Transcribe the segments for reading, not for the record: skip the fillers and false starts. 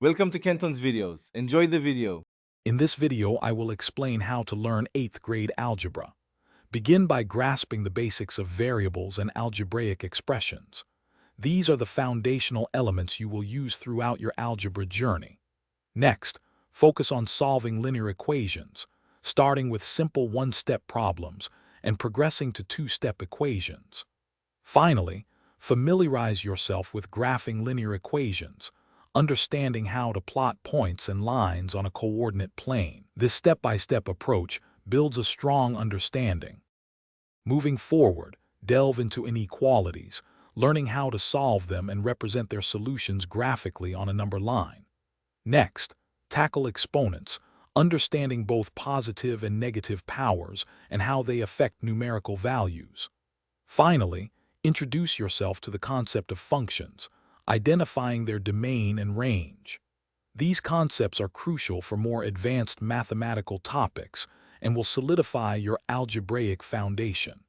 Welcome to Kenton's videos. Enjoy the video. In this video, I will explain how to learn 8th grade algebra. Begin by grasping the basics of variables and algebraic expressions. These are the foundational elements you will use throughout your algebra journey. Next, focus on solving linear equations, starting with simple one-step problems and progressing to two-step equations. Finally, familiarize yourself with graphing linear equations, understanding how to plot points and lines on a coordinate plane. This step-by-step approach builds a strong understanding. Moving forward, delve into inequalities, learning how to solve them and represent their solutions graphically on a number line. Next, tackle exponents, understanding both positive and negative powers and how they affect numerical values. Finally, introduce yourself to the concept of functions, identifying their domain and range. These concepts are crucial for more advanced mathematical topics and will solidify your algebraic foundation.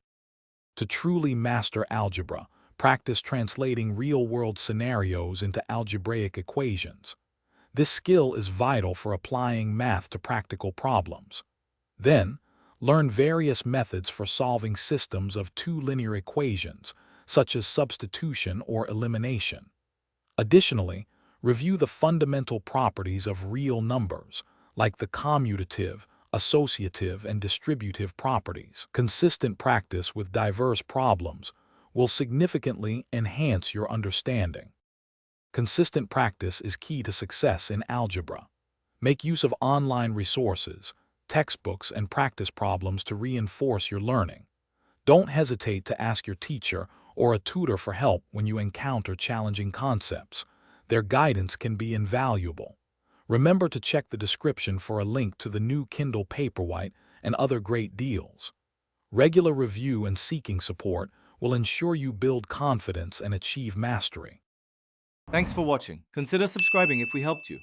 To truly master algebra, practice translating real-world scenarios into algebraic equations. This skill is vital for applying math to practical problems. Then, learn various methods for solving systems of two linear equations, such as substitution or elimination. Additionally, review the fundamental properties of real numbers, like the commutative, associative, and distributive properties. Consistent practice with diverse problems will significantly enhance your understanding. Consistent practice is key to success in algebra. Make use of online resources, textbooks, and practice problems to reinforce your learning. Don't hesitate to ask your teacher or a tutor for help when you encounter challenging concepts. Their guidance can be invaluable. Remember to check the description for a link to the new Kindle Paperwhite and other great deals. Regular review and seeking support will ensure you build confidence and achieve mastery. Thanks for watching. Consider subscribing if we helped you.